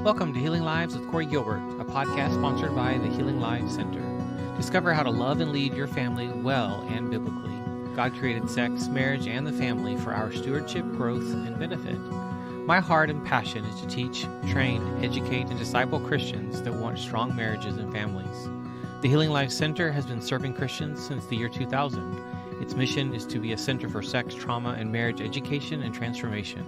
Welcome to Healing Lives with Corey Gilbert, a podcast sponsored by the Healing Lives Center. Discover how to love and lead your family well and biblically. God created sex, marriage, and the family for our stewardship, growth, and benefit. My heart and passion is to teach, train, educate, and disciple Christians that want strong marriages and families. The Healing Lives Center has been serving Christians since the year 2000. Its mission is to be a center for sex, trauma, and marriage education and transformation,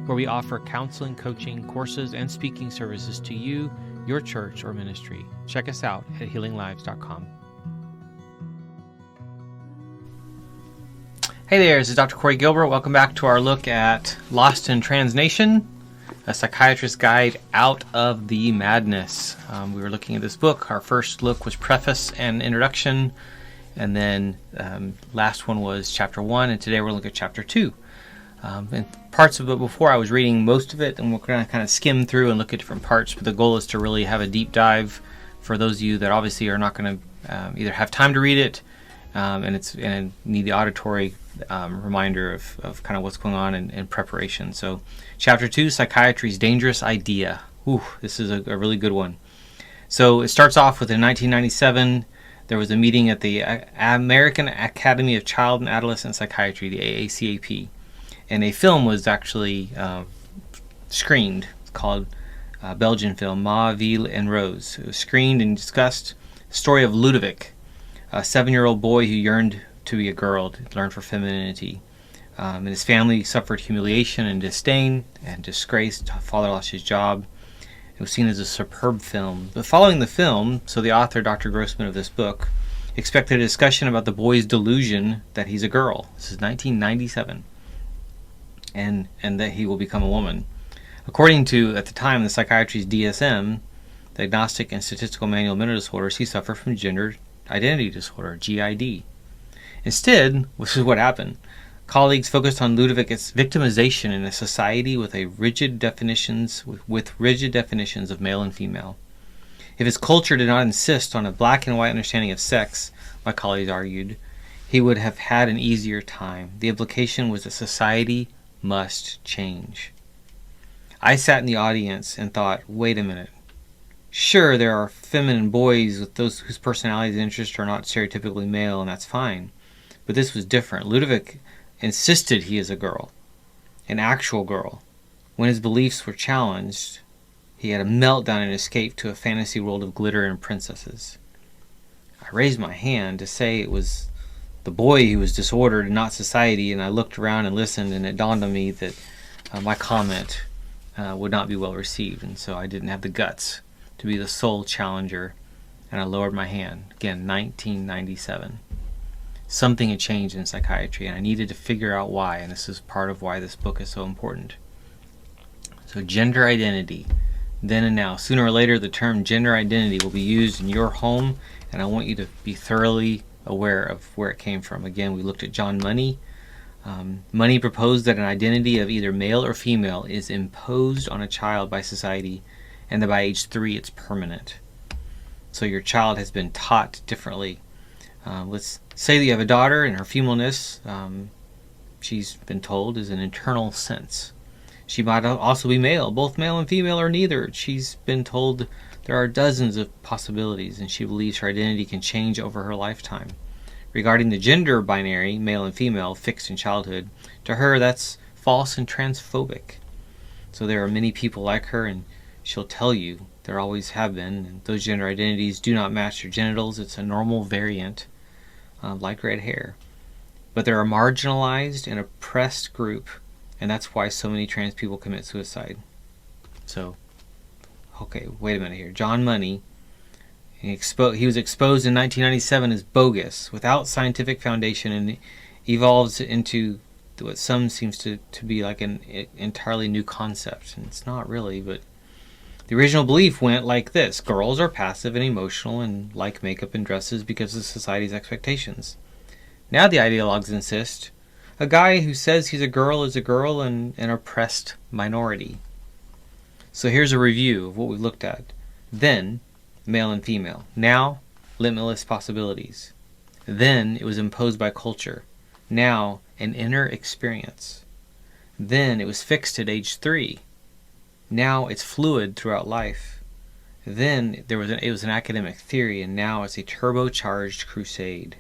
where we offer counseling, coaching, courses, and speaking services to you, your church, or ministry. Check us out at healinglives.com. Hey there, this is Dr. Corey Gilbert. Welcome back to our look at Lost in Transnation, a psychiatrist's guide out of the madness. We were looking at this book. Our first look was preface and introduction, and then last one was chapter 1, and today we're looking at chapter 2. And parts of it before I was reading most of it, and we're going to kind of skim through and look at different parts, but the goal is to really have a deep dive for those of you that obviously are not going to either have time to read it and need the auditory reminder of kind of what's going on in preparation. So chapter 2, Psychiatry's Dangerous Idea. Ooh, this is a really good one. So it starts off with in 1997, there was a meeting at the American Academy of Child and Adolescent Psychiatry, the AACAP. And a film was actually screened. It's called Belgian film, Ma, Ville and Rose. It was screened and discussed the story of Ludovic, a 7-year-old boy who yearned to be a girl, to learn for femininity. And his family suffered humiliation and disdain and disgrace. His father lost his job. It was seen as a superb film. But following the film, so the author, Dr. Grossman of this book, expected a discussion about the boy's delusion that he's a girl. This is 1997. And that he will become a woman. According to, at the time, the Psychiatry's DSM, the Diagnostic and Statistical Manual of Mental Disorders, he suffered from gender identity disorder, GID. Instead, this is what happened. Colleagues focused on Ludovic's victimization in a society with rigid definitions of male and female. If his culture did not insist on a black and white understanding of sex, my colleagues argued, he would have had an easier time. The implication was that society must change. I sat in the audience and thought, wait a minute. Sure, there are feminine boys with those whose personalities and interests are not stereotypically male, and that's fine. But this was different. Ludovic insisted he is a girl, an actual girl. When his beliefs were challenged, he had a meltdown and escaped to a fantasy world of glitter and princesses. I raised my hand to say it was the boy who was disordered and not society, and I looked around and listened, and it dawned on me that my comment would not be well received, and so I didn't have the guts to be the sole challenger, and I lowered my hand. Again, 1997. Something had changed in psychiatry, and I needed to figure out why, and this is part of why this book is so important. So gender identity, then and now. Sooner or later, the term gender identity will be used in your home, and I want you to be thoroughly aware of where it came from. Again, we looked at John Money. Money proposed that an identity of either male or female is imposed on a child by society, and that by age 3 it's permanent. So your child has been taught differently. Let's say that you have a daughter, and her femaleness, she's been told, is an internal sense. She might also be male, both male and female, or neither. She's been told there are dozens of possibilities, and she believes her identity can change over her lifetime. Regarding the gender binary, male and female, fixed in childhood, to her that's false and transphobic. So there are many people like her, and she'll tell you there always have been, and those gender identities do not match your genitals. It's a normal variant, like red hair. But they're a marginalized and oppressed group, and that's why so many trans people commit suicide. So, okay, wait a minute here. John Money, he was exposed in 1997 as bogus, without scientific foundation, and evolves into what some seems to be like an entirely new concept. And it's not really, but the original belief went like this. Girls are passive and emotional and like makeup and dresses because of society's expectations. Now the ideologues insist a guy who says he's a girl is a girl and an oppressed minority. So here's a review of what we've looked at. Then, male and female. Now, limitless possibilities. Then, it was imposed by culture. Now, an inner experience. Then, it was fixed at age 3. Now it's fluid throughout life. Then it was an academic theory, and now it's a turbocharged crusade.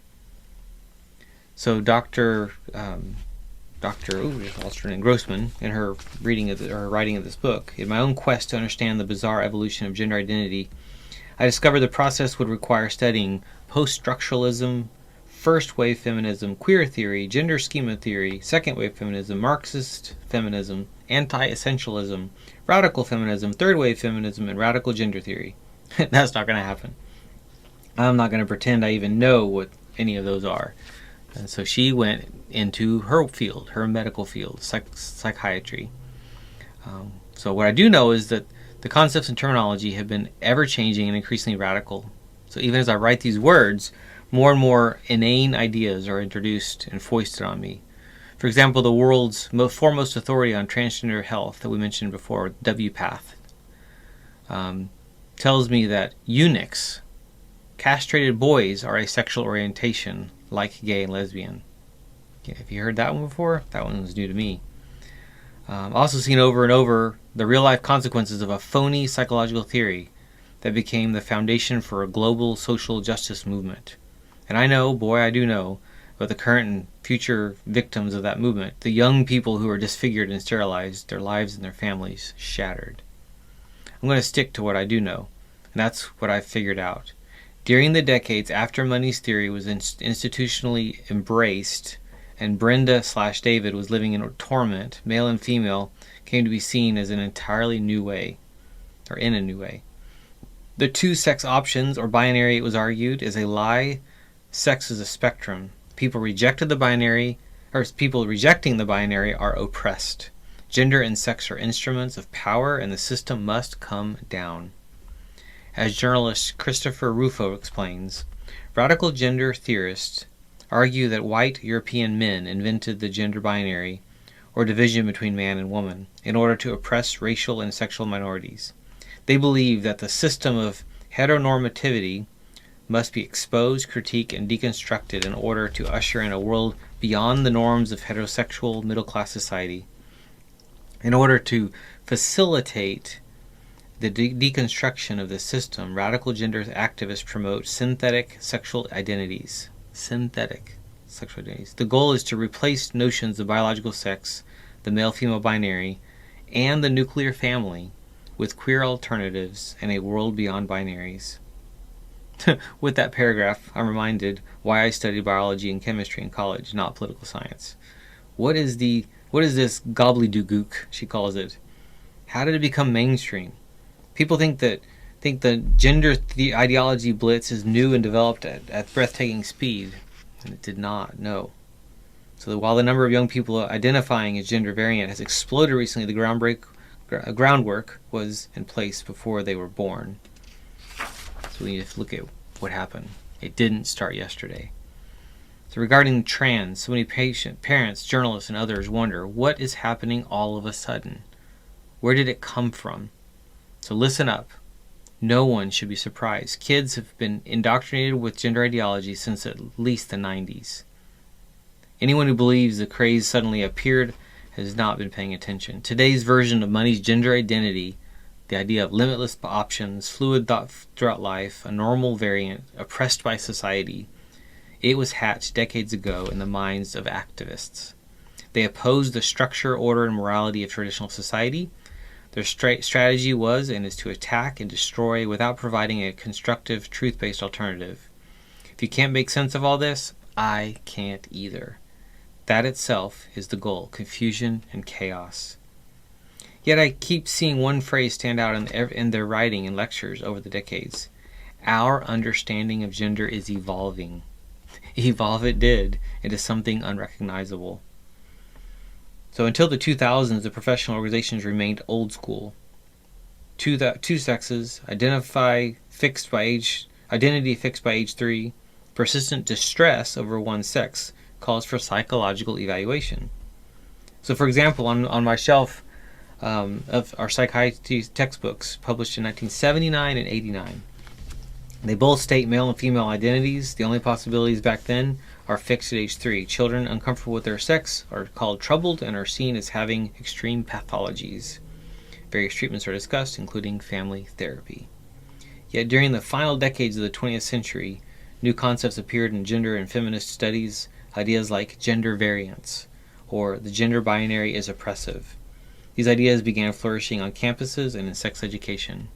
So Dr. Grossman, in her writing of this book, in my own quest to understand the bizarre evolution of gender identity, I discovered the process would require studying post-structuralism, first-wave feminism, queer theory, gender schema theory, second-wave feminism, Marxist feminism, anti-essentialism, radical feminism, third-wave feminism, and radical gender theory. That's not going to happen. I'm not going to pretend I even know what any of those are. And so she went into her field, her medical field, psychiatry. So what I do know is that the concepts and terminology have been ever-changing and increasingly radical. So even as I write these words, more and more inane ideas are introduced and foisted on me. For example, the world's foremost authority on transgender health that we mentioned before, WPATH, tells me that eunuchs, castrated boys, are a sexual orientation like gay and lesbian. Have you heard that one before? That one was new to me. Also seen over and over the real-life consequences of a phony psychological theory that became the foundation for a global social justice movement. And I know, boy, I do know, about the current and future victims of that movement, the young people who are disfigured and sterilized, their lives and their families shattered. I'm going to stick to what I do know, and that's what I've figured out. During the decades after Money's theory was institutionally embraced and Brenda/David was living in torment, male and female came to be seen as an entirely new way, or in a new way. The two-sex options, or binary, it was argued, is a lie. Sex is a spectrum. People rejecting the binary are oppressed. Gender and sex are instruments of power, and the system must come down. As journalist Christopher Rufo explains, radical gender theorists argue that white European men invented the gender binary, or division between man and woman, in order to oppress racial and sexual minorities. They believe that the system of heteronormativity must be exposed, critiqued, and deconstructed in order to usher in a world beyond the norms of heterosexual middle-class society. In order to facilitate the deconstruction of the system, radical gender activists promote synthetic sexual identities. The goal is to replace notions of biological sex, the male-female binary, and the nuclear family with queer alternatives and a world beyond binaries. With that paragraph, I'm reminded why I studied biology and chemistry in college, not political science. What is this gobbledygook, she calls it? How did it become mainstream? People think the gender ideology blitz is new and developed at breathtaking speed, and it did not, no. So while the number of young people identifying as gender variant has exploded recently, the groundwork was in place before they were born. So we need to look at what happened. It didn't start yesterday. So regarding trans, so many parents, journalists, and others wonder, what is happening all of a sudden? Where did it come from? So listen up. No one should be surprised. Kids have been indoctrinated with gender ideology since at least the 90s. Anyone who believes the craze suddenly appeared has not been paying attention. Today's version of Money's gender identity, the idea of limitless options, fluid thought throughout life, a normal variant, oppressed by society, it was hatched decades ago in the minds of activists. They opposed the structure, order, and morality of traditional society. Their strategy was and is to attack and destroy without providing a constructive, truth-based alternative. If you can't make sense of all this, I can't either. That itself is the goal: confusion and chaos. Yet I keep seeing one phrase stand out in their writing and lectures over the decades. Our understanding of gender is evolving. Evolve it did into something unrecognizable. So until the 2000s, the professional organizations remained old school. Two sexes, identity fixed by age 3, persistent distress over one sex calls for psychological evaluation. So for example, on my shelf of our psychiatry textbooks published in 1979 and 89, they both state male and female identities. The only possibilities back then are fixed at age 3. Children uncomfortable with their sex are called troubled and are seen as having extreme pathologies. Various treatments are discussed, including family therapy. Yet during the final decades of the 20th century, new concepts appeared in gender and feminist studies, ideas like gender variance, or the gender binary is oppressive. These ideas began flourishing on campuses and in sex education.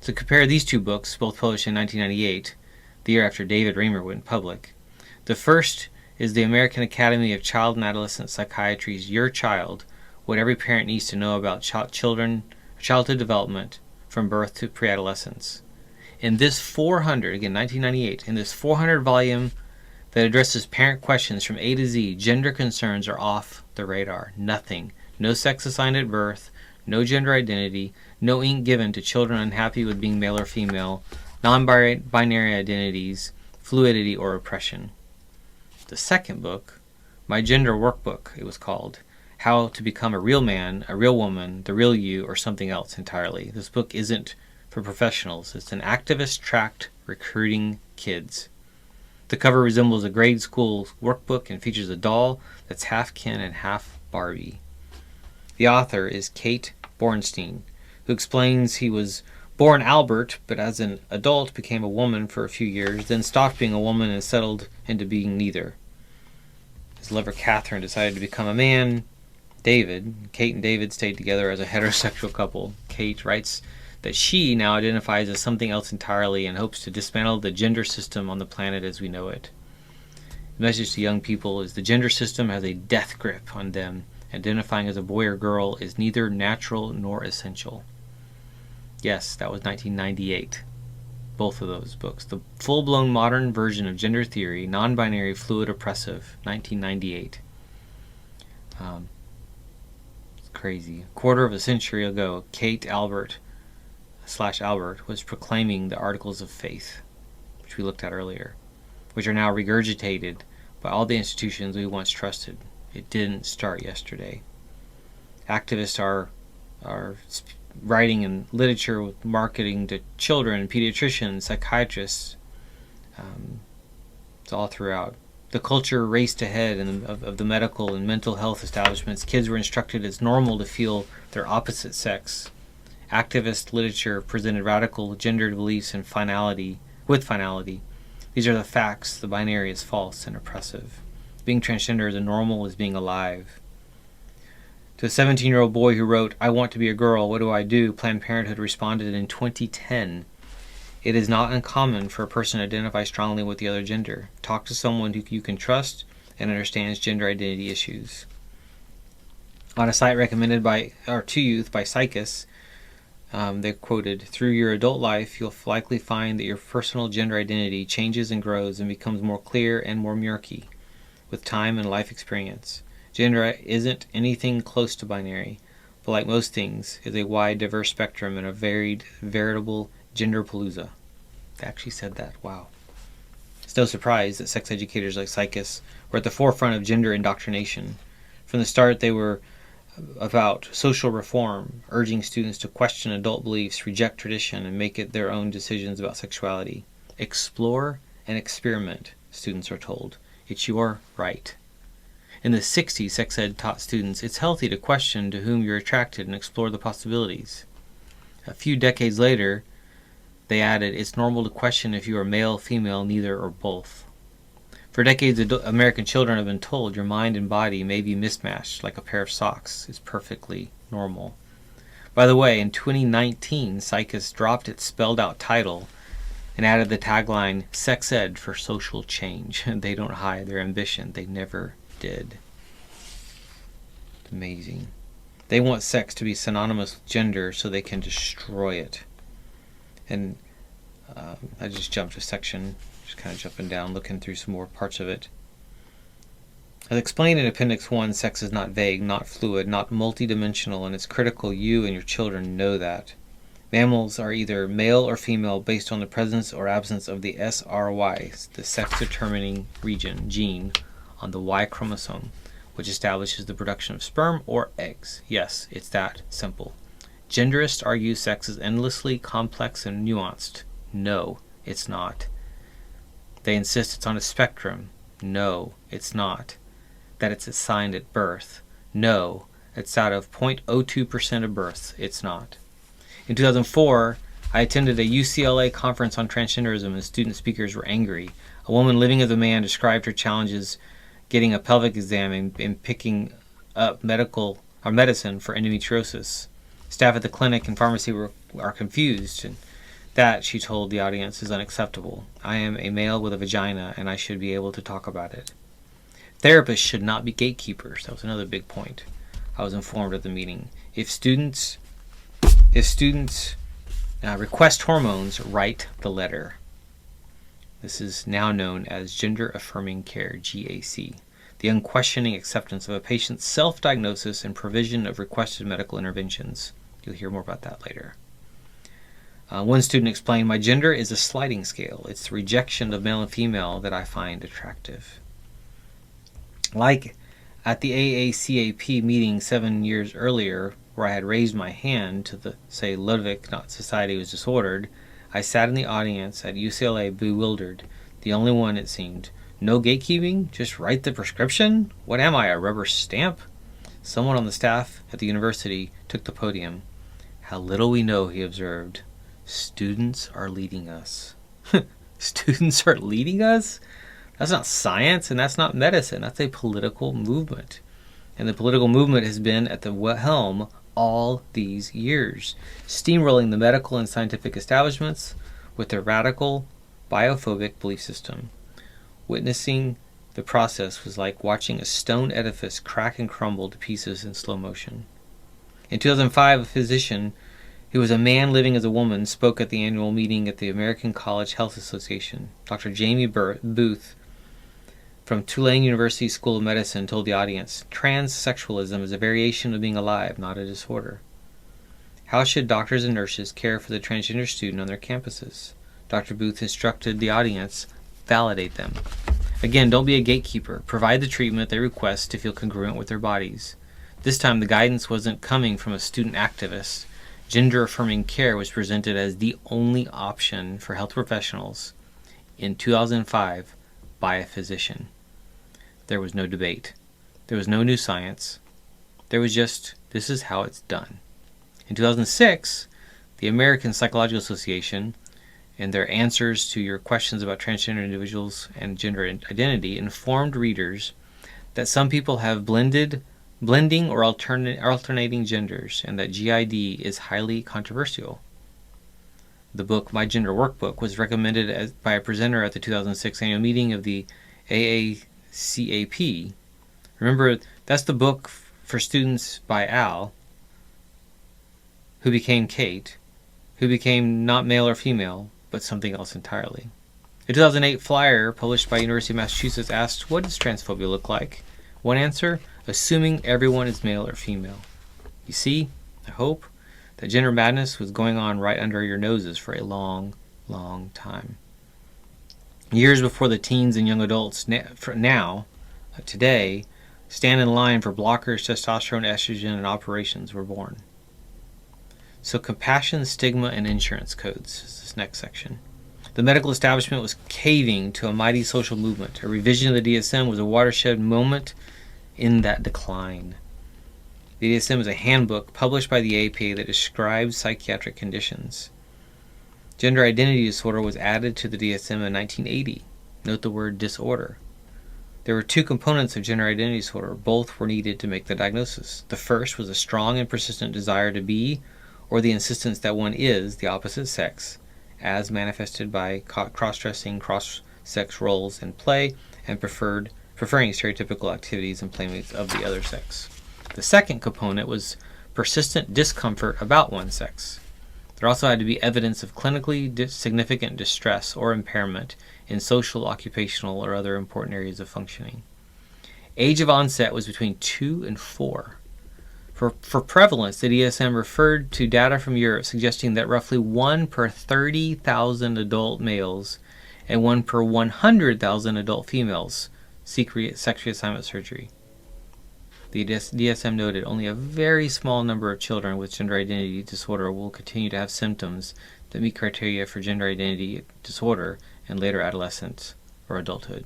To compare these two books, both published in 1998, the year after David Raymer went public, the first is the American Academy of Child and Adolescent Psychiatry's Your Child, What Every Parent Needs to Know About Childhood Development from Birth to Preadolescence. In this 1998, in this 400 volume that addresses parent questions from A to Z, gender concerns are off the radar. Nothing. No sex assigned at birth, no gender identity, no ink given to children unhappy with being male or female, non-binary identities, fluidity, or oppression. The second book, My Gender Workbook, it was called, How to Become a Real Man, a Real Woman, the Real You, or Something Else Entirely. This book isn't for professionals. It's an activist tract recruiting kids. The cover resembles a grade school workbook and features a doll that's half Ken and half Barbie. The author is Kate Bornstein, who explains he was born Albert, but as an adult became a woman for a few years, then stopped being a woman and settled into being neither. His lover Catherine decided to become a man, David. Kate and David stayed together as a heterosexual couple. Kate writes that she now identifies as something else entirely and hopes to dismantle the gender system on the planet as we know it. The message to young people is the gender system has a death grip on them. Identifying as a boy or girl is neither natural nor essential. Yes, that was 1998. Both of those books. The full-blown modern version of gender theory, non-binary, fluid, oppressive, 1998. It's crazy. A quarter of a century ago, Kate Albert was proclaiming the articles of faith, which we looked at earlier, which are now regurgitated by all the institutions we once trusted. It didn't start yesterday. Activists are writing in literature with marketing to children, pediatricians, psychiatrists. It's all throughout. The culture raced ahead of the medical and mental health establishments. Kids were instructed it's normal to feel their opposite sex. Activist literature presented radical gendered beliefs and finality. These are the facts. The binary is false and oppressive. Being transgender is as normal as being alive. To a 17-year-old boy who wrote, I want to be a girl, what do I do? Planned Parenthood responded in 2010. It is not uncommon for a person to identify strongly with the other gender. Talk to someone who you can trust and understands gender identity issues. On a site recommended to youth by Psychiatrist, they quoted, through your adult life, you'll likely find that your personal gender identity changes and grows and becomes more clear and more murky with time and life experience. Gender isn't anything close to binary, but like most things, is a wide, diverse spectrum and a veritable genderpalooza. They actually said that. Wow. It's no surprise that sex educators like Psychiatrists were at the forefront of gender indoctrination. From the start, they were about social reform, urging students to question adult beliefs, reject tradition, and make it their own decisions about sexuality. Explore and experiment, students are told. It's your right. In the 60s, sex ed taught students it's healthy to question to whom you're attracted and explore the possibilities. A few decades later, they added it's normal to question if you are male, female, neither, or both. For decades, American children have been told your mind and body may be mismatched like a pair of socks. It's perfectly normal. By the way, in 2019, Psychiatrist dropped its spelled-out title and added the tagline, Sex Ed for Social Change. They don't hide their ambition. They never did. It's amazing. They want sex to be synonymous with gender so they can destroy it. And I just jumped a section, just kind of jumping down, looking through some more parts of it. As explained in Appendix 1, sex is not vague, not fluid, not multidimensional, and it's critical you and your children know that. Mammals are either male or female based on the presence or absence of the SRY, the sex-determining gene, on the Y chromosome, which establishes the production of sperm or eggs. Yes, it's that simple. Genderists argue sex is endlessly complex and nuanced. No, it's not. They insist it's on a spectrum. No, it's not. That it's assigned at birth. No, It's out of 0.02% of births. It's not. In 2004, I attended a UCLA conference on transgenderism and student speakers were angry. A woman living as a man described her challenges getting a pelvic exam and picking up medicine for endometriosis. Staff at the clinic and pharmacy are confused, and that, she told the audience, is unacceptable. I am a male with a vagina, and I should be able to talk about it. Therapists should not be gatekeepers. That was another big point I was informed at the meeting. If students request hormones, write the letter. This is now known as gender affirming care, GAC. The unquestioning acceptance of a patient's self-diagnosis and provision of requested medical interventions. You'll hear more about that later. One student explained, my gender is a sliding scale. It's the rejection of male and female that I find attractive. Like at the AACAP meeting 7 years earlier, where I had raised my hand to say Ludwig, not society, was disordered, I sat in the audience at UCLA bewildered, the only one it seemed. No gatekeeping? Just write the prescription? What am I, a rubber stamp? Someone on the staff at the university took the podium. How little we know, he observed. Students are leading us. Students are leading us? That's not science and that's not medicine. That's a political movement. And the political movement has been at the helm all these years, steamrolling the medical and scientific establishments with their radical, biophobic belief system. Witnessing the process was like watching a stone edifice crack and crumble to pieces in slow motion. In 2005, a physician who was a man living as a woman spoke at the annual meeting at the American College Health Association. Dr. Jamie Booth from Tulane University School of Medicine told the audience, transsexualism is a variation of being alive, not a disorder. How should doctors and nurses care for the transgender student on their campuses? Dr. Booth instructed the audience, validate them. Again, don't be a gatekeeper. Provide the treatment they request to feel congruent with their bodies. This time, the guidance wasn't coming from a student activist. Gender-affirming care was presented as the only option for health professionals in 2005 by a physician. There was no debate. There was no new science. There was just, this is how it's done. In 2006, the American Psychological Association, and their answers to your questions about transgender individuals and gender identity, informed readers that some people have blending or alternating genders, and that GID is highly controversial. The book, My Gender Workbook, was recommended by a presenter at the 2006 annual meeting of the AACAP. Remember, that's the book for students by Al, who became Kate, who became not male or female, but something else entirely. A 2008 flyer published by University of Massachusetts asked, what does transphobia look like? One answer, assuming everyone is male or female. You see, I hope, that gender madness was going on right under your noses for a long, long time. Years before the teens and young adults today, stand in line for blockers, testosterone, estrogen, and operations were born. So compassion, stigma, and insurance codes is this next section. The medical establishment was caving to a mighty social movement. A revision of the DSM was a watershed moment in that decline. The DSM is a handbook published by the APA that describes psychiatric conditions. Gender identity disorder was added to the DSM in 1980. Note the word disorder. There were two components of gender identity disorder. Both were needed to make the diagnosis. The first was a strong and persistent desire to be, or the insistence that one is, the opposite sex, as manifested by cross-dressing, cross-sex roles in play, and preferring stereotypical activities and playmates of the other sex. The second component was persistent discomfort about one's sex. There also had to be evidence of clinically significant distress or impairment in social, occupational, or other important areas of functioning. Age of onset was between 2 and 4. For prevalence, the DSM referred to data from Europe suggesting that roughly 1 per 30,000 adult males and 1 per 100,000 adult females seek sex reassignment surgery. The DSM noted only a very small number of children with gender identity disorder will continue to have symptoms that meet criteria for gender identity disorder in later adolescence or adulthood.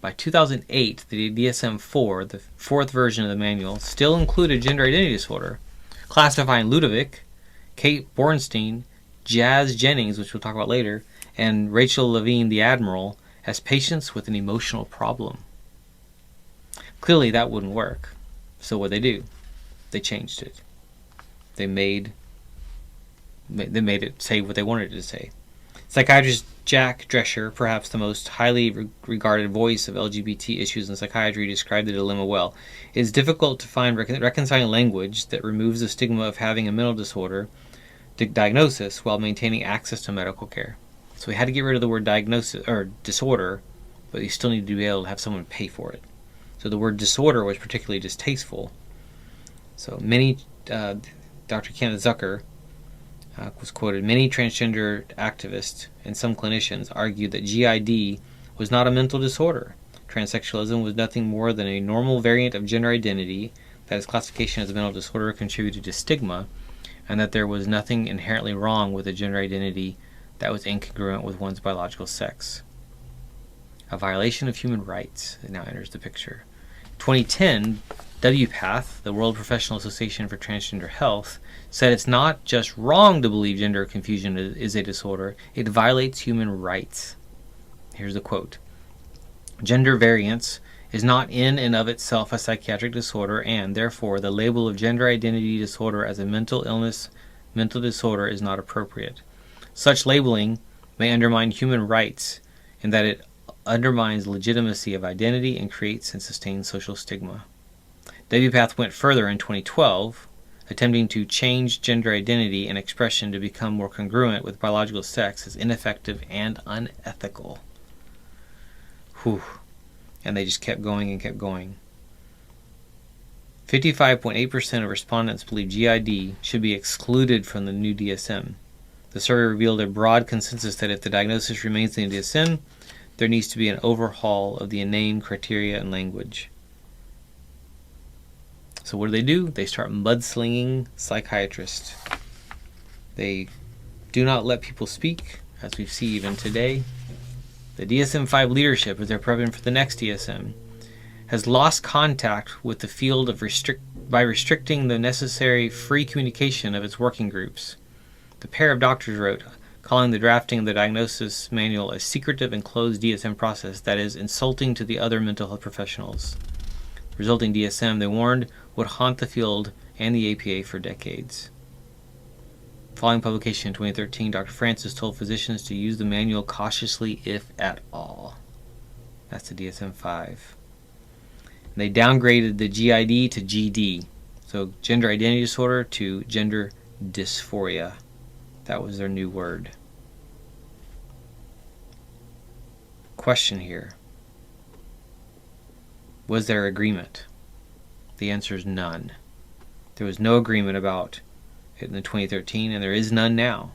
By 2008, the DSM-4, the fourth version of the manual, still included gender identity disorder, classifying Ludovic, Kate Bornstein, Jazz Jennings, which we'll talk about later, and Rachel Levine, the Admiral, as patients with an emotional problem. Clearly, that wouldn't work. So what did they do? They changed it. They made it say what they wanted it to say. Psychiatrist Jack Drescher, perhaps the most highly regarded voice of LGBT issues in psychiatry, described the dilemma well. It is difficult to find reconciling language that removes the stigma of having a mental disorder diagnosis while maintaining access to medical care. So we had to get rid of the word diagnosis or disorder, but you still need to be able to have someone pay for it. So the word disorder was particularly distasteful. So many, Dr. Kenneth Zucker was quoted, many transgender activists and some clinicians argued that GID was not a mental disorder. Transsexualism was nothing more than a normal variant of gender identity, that its classification as a mental disorder contributed to stigma, and that there was nothing inherently wrong with a gender identity that was incongruent with one's biological sex. A violation of human rights now enters the picture. 2010, WPATH, the World Professional Association for Transgender Health, said it's not just wrong to believe gender confusion is a disorder, it violates human rights. Here's the quote. Gender variance is not in and of itself a psychiatric disorder, and therefore the label of gender identity disorder as a mental illness, mental disorder is not appropriate. Such labeling may undermine human rights in that it undermines legitimacy of identity and creates and sustains social stigma. WPATH went further in 2012, attempting to change gender identity and expression to become more congruent with biological sex as ineffective and unethical. Whew. And they just kept going and kept going. 55.8% of respondents believe GID should be excluded from the new DSM. The survey revealed a broad consensus that if the diagnosis remains in the DSM, there needs to be an overhaul of the name, criteria, and language. So what do? They start mudslinging psychiatrists. They do not let people speak, as we see even today. The DSM-5 leadership, as they're prepping for the next DSM, has lost contact with the field of by restricting the necessary free communication of its working groups. The pair of doctors wrote, calling the drafting of the diagnosis manual a secretive and closed DSM process that is insulting to the other mental health professionals. The resulting DSM, they warned, would haunt the field and the APA for decades. Following publication in 2013, Dr. Francis told physicians to use the manual cautiously, if at all. That's the DSM-5. And they downgraded the GID to GD, so gender identity disorder to gender dysphoria. That was their new word. Question here. Was there agreement? The answer is none. There was no agreement about it in 2013, and there is none now.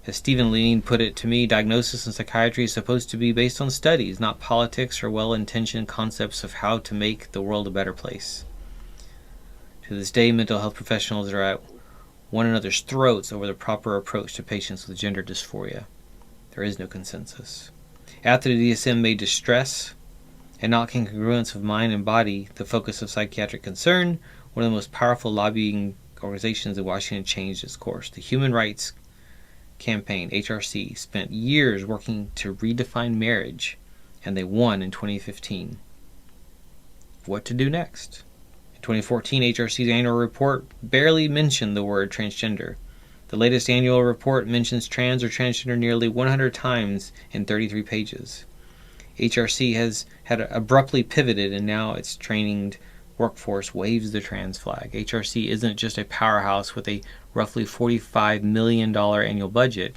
As Stephen Levine put it to me, diagnosis in psychiatry is supposed to be based on studies, not politics or well-intentioned concepts of how to make the world a better place. To this day, mental health professionals are at one another's throats over the proper approach to patients with gender dysphoria. There is no consensus. After the DSM made distress and not incongruence of mind and body the focus of psychiatric concern, one of the most powerful lobbying organizations in Washington changed its course. The Human Rights Campaign, HRC, spent years working to redefine marriage, and they won in 2015. What to do next? In 2014, HRC's annual report barely mentioned the word transgender. The latest annual report mentions trans or transgender nearly 100 times in 33 pages. HRC has had abruptly pivoted, and now its trained workforce waves the trans flag. HRC isn't just a powerhouse with a roughly $45 million annual budget.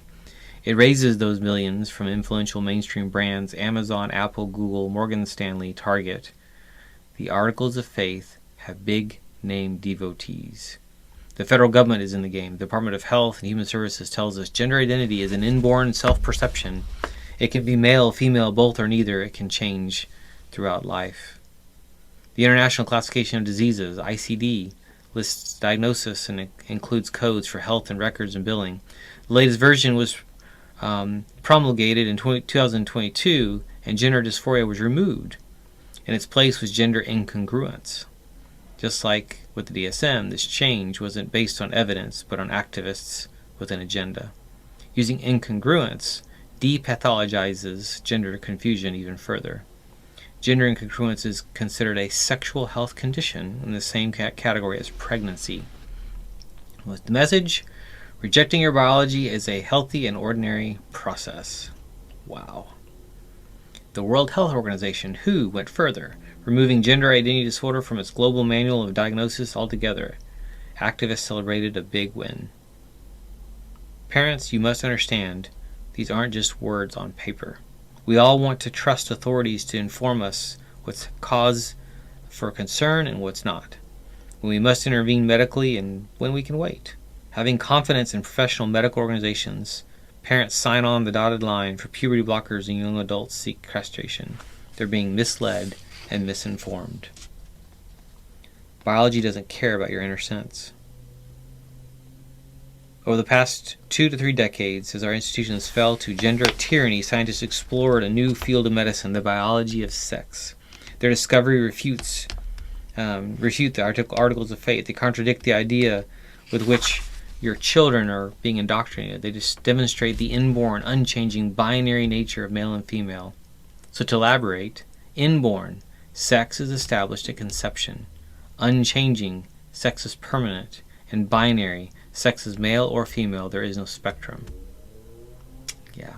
It raises those millions from influential mainstream brands Amazon, Apple, Google, Morgan Stanley, Target. The articles of faith have big name devotees. The federal government is in the game. The Department of Health and Human Services tells us gender identity is an inborn self-perception. It can be male, female, both, or neither. It can change throughout life. The International Classification of Diseases, ICD, lists diagnosis and includes codes for health and records and billing. The latest version was promulgated in 2022, and gender dysphoria was removed. In its place was gender incongruence. Just like with the DSM, this change wasn't based on evidence, but on activists with an agenda. Using incongruence depathologizes gender confusion even further. Gender incongruence is considered a sexual health condition in the same category as pregnancy. What's the message? Rejecting your biology is a healthy and ordinary process. Wow. The World Health Organization, WHO, went further, removing gender identity disorder from its global manual of diagnosis altogether. Activists celebrated a big win. Parents, you must understand, these aren't just words on paper. We all want to trust authorities to inform us what's cause for concern and what's not, when we must intervene medically and when we can wait. Having confidence in professional medical organizations, parents sign on the dotted line for puberty blockers and young adults seek castration. They're being misled and misinformed. Biology doesn't care about your inner sense. Over the past 2 to 3 decades, as our institutions fell to gender tyranny, scientists explored a new field of medicine, the biology of sex. Their discovery refute the articles of faith. They contradict the idea with which your children are being indoctrinated. They just demonstrate the inborn, unchanging, binary nature of male and female. So to elaborate, inborn, sex is established at conception. Unchanging, sex is permanent. And binary, sex is male or female, there is no spectrum. Yeah.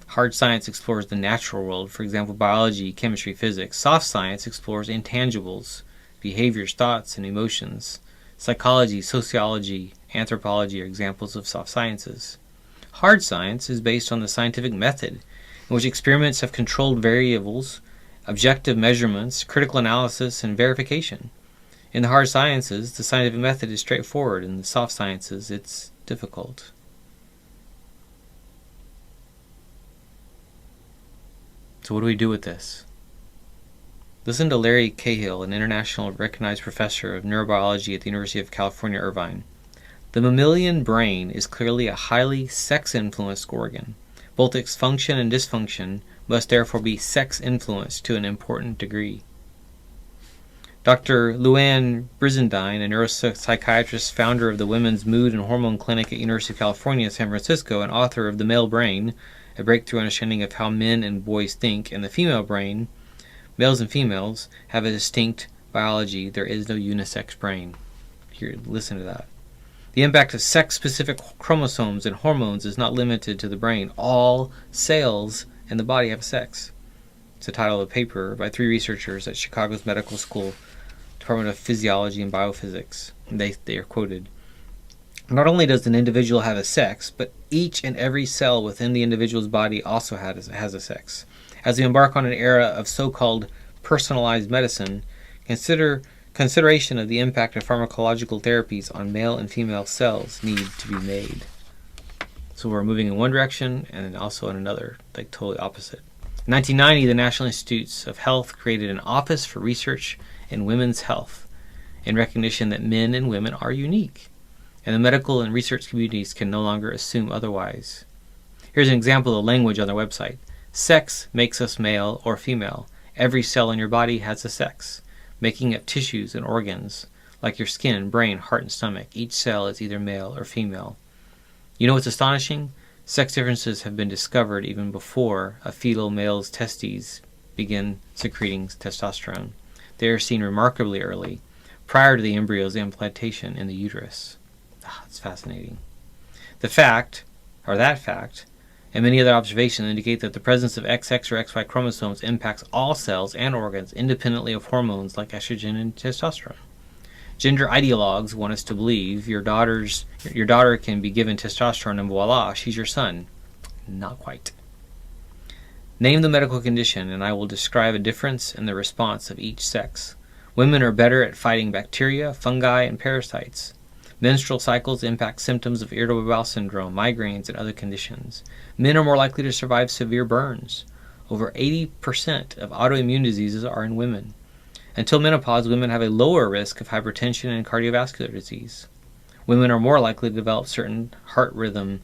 Hard science explores the natural world, for example, biology, chemistry, physics. Soft science explores intangibles, behaviors, thoughts, and emotions. Psychology, sociology, anthropology are examples of soft sciences. Hard science is based on the scientific method, in which experiments have controlled variables, objective measurements, critical analysis, and verification. In the hard sciences, the scientific method is straightforward. In the soft sciences, it's difficult. So what do we do with this? Listen to Larry Cahill, an international recognized professor of neurobiology at the University of California, Irvine. The mammalian brain is clearly a highly sex-influenced organ. Both its function and dysfunction must therefore be sex-influenced to an important degree. Dr. Luann Brizendine, a neuropsychiatrist, founder of the Women's Mood and Hormone Clinic at University of California, San Francisco, and author of The Male Brain, a breakthrough understanding of how men and boys think, and the female brain, males and females have a distinct biology. There is no unisex brain. Here, listen to that. The impact of sex-specific chromosomes and hormones is not limited to the brain. All cells in the body have sex. It's the title of a paper by 3 researchers at Chicago's Medical School, Department of Physiology and Biophysics. And they are quoted. Not only does an individual have a sex, but each and every cell within the individual's body also has a sex. As we embark on an era of so-called personalized medicine, consideration of the impact of pharmacological therapies on male and female cells need to be made. So we're moving in one direction and also in another, like totally opposite. In 1990, the National Institutes of Health created an Office for Research in Women's Health in recognition that men and women are unique, and the medical and research communities can no longer assume otherwise. Here's an example of the language on their website. Sex makes us male or female. Every cell in your body has a sex, making up tissues and organs, like your skin, brain, heart, and stomach. Each cell is either male or female. You know what's astonishing? Sex differences have been discovered even before a fetal male's testes begin secreting testosterone. They are seen remarkably early, prior to the embryo's implantation in the uterus. It's fascinating. That fact, and many other observations indicate that the presence of XX or XY chromosomes impacts all cells and organs independently of hormones like estrogen and testosterone. Gender ideologues want us to believe your daughter can be given testosterone and voila, she's your son. Not quite. Name the medical condition and I will describe a difference in the response of each sex. Women are better at fighting bacteria, fungi, and parasites. Menstrual cycles impact symptoms of irritable bowel syndrome, migraines, and other conditions. Men are more likely to survive severe burns. Over 80% of autoimmune diseases are in women. Until menopause, women have a lower risk of hypertension and cardiovascular disease. Women are more likely to develop certain heart rhythm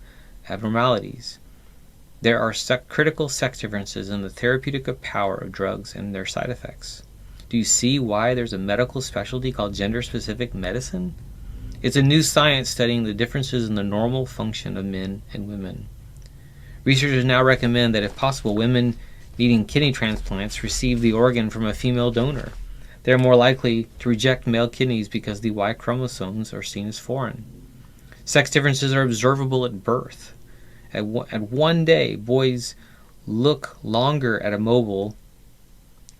abnormalities. There are critical sex differences in the therapeutic power of drugs and their side effects. Do you see why there's a medical specialty called gender-specific medicine? It's a new science studying the differences in the normal function of men and women. Researchers now recommend that if possible, women needing kidney transplants receive the organ from a female donor. They are more likely to reject male kidneys because the Y chromosomes are seen as foreign. Sex differences are observable at birth. At one day, boys look longer at a mobile,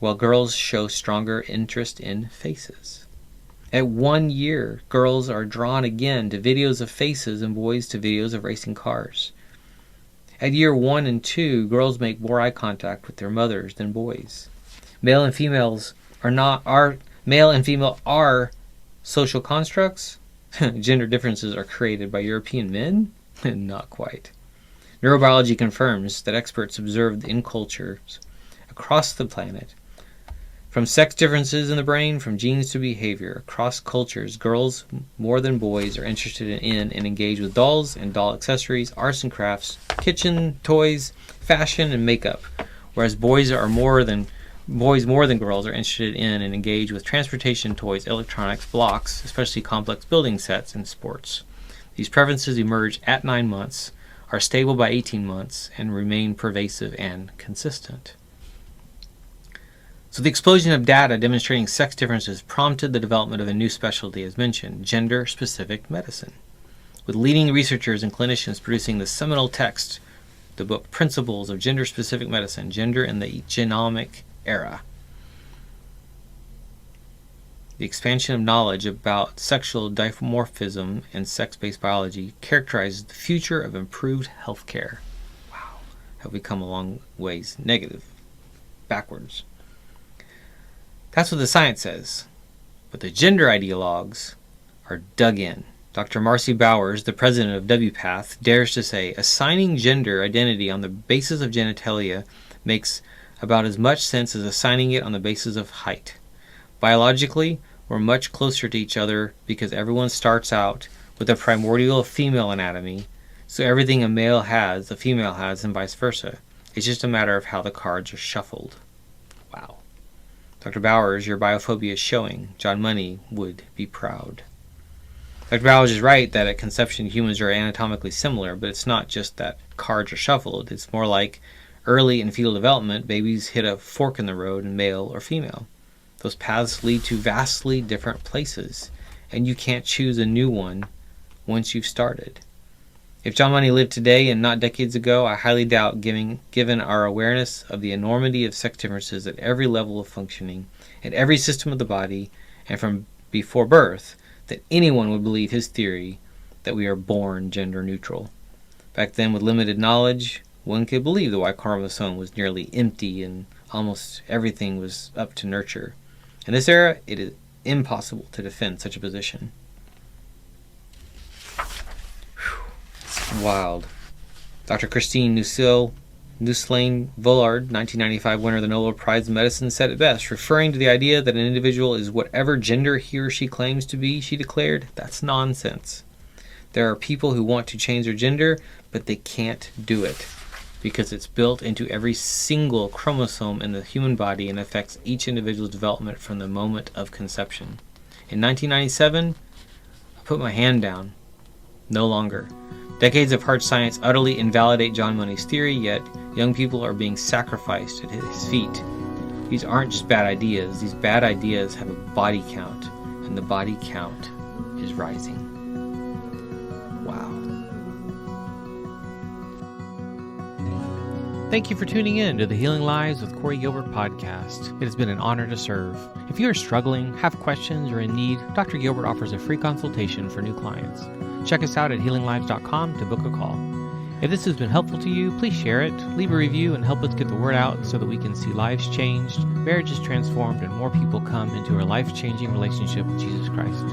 while girls show stronger interest in faces. At 1 year, girls are drawn again to videos of faces and boys to videos of racing cars. At year 1 and 2, girls make more eye contact with their mothers than boys. Male and female are social constructs. Gender differences are created by European men? Not quite. Neurobiology confirms that experts observed in cultures across the planet, from sex differences in the brain, from genes to behavior, across cultures, girls more than boys are interested in and engage with dolls and doll accessories, arts and crafts, kitchen toys, fashion, and makeup, whereas boys more than girls are interested in and engage with transportation, toys, electronics, blocks, especially complex building sets, and sports. These preferences emerge at 9 months, are stable by 18 months, and remain pervasive and consistent. So the explosion of data demonstrating sex differences prompted the development of a new specialty, as mentioned, gender-specific medicine, with leading researchers and clinicians producing the seminal text, the book Principles of Gender-Specific Medicine, Gender in the Genomic Era. The expansion of knowledge about sexual dimorphism and sex-based biology characterizes the future of improved healthcare. Wow, have we come a long ways negative, backwards. That's what the science says. But the gender ideologues are dug in. Dr. Marcy Bowers, the president of WPATH, dares to say, assigning gender identity on the basis of genitalia makes about as much sense as assigning it on the basis of height. Biologically, we're much closer to each other because everyone starts out with a primordial female anatomy, so everything a male has, a female has, and vice versa. It's just a matter of how the cards are shuffled. Wow. Dr. Bowers, your biophobia is showing. John Money would be proud. Dr. Bowers is right that at conception humans are anatomically similar, but it's not just that cards are shuffled. It's more like early in fetal development, babies hit a fork in the road in male or female. Those paths lead to vastly different places, and you can't choose a new one once you've started. If John Money lived today and not decades ago, I highly doubt, given our awareness of the enormity of sex differences at every level of functioning, at every system of the body, and from before birth, that anyone would believe his theory that we are born gender neutral. Back then, with limited knowledge, one could believe the Y chromosome was nearly empty and almost everything was up to nurture. In this era, it is impossible to defend such a position. Wild. Dr. Christine Nusslein-Vollard, 1995 winner of the Nobel Prize in Medicine, said it best, referring to the idea that an individual is whatever gender he or she claims to be. She declared, "That's nonsense. There are people who want to change their gender, but they can't do it because it's built into every single chromosome in the human body and affects each individual's development from the moment of conception." In 1997, I put my hand down. No longer. Decades of hard science utterly invalidate John Money's theory, yet young people are being sacrificed at his feet. These aren't just bad ideas. These bad ideas have a body count, and the body count is rising. Wow. Thank you for tuning in to the Healing Lives with Corey Gilbert podcast. It has been an honor to serve. If you are struggling, have questions, or in need, Dr. Gilbert offers a free consultation for new clients. Check us out at healinglives.com to book a call. If this has been helpful to you, please share it, leave a review, and help us get the word out so that we can see lives changed, marriages transformed, and more people come into a life-changing relationship with Jesus Christ.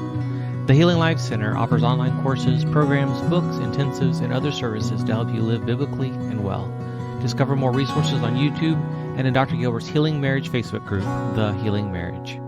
The Healing Lives Center offers online courses, programs, books, intensives, and other services to help you live biblically and well. Discover more resources on YouTube and in Dr. Gilbert's Healing Marriage Facebook group, The Healing Marriage.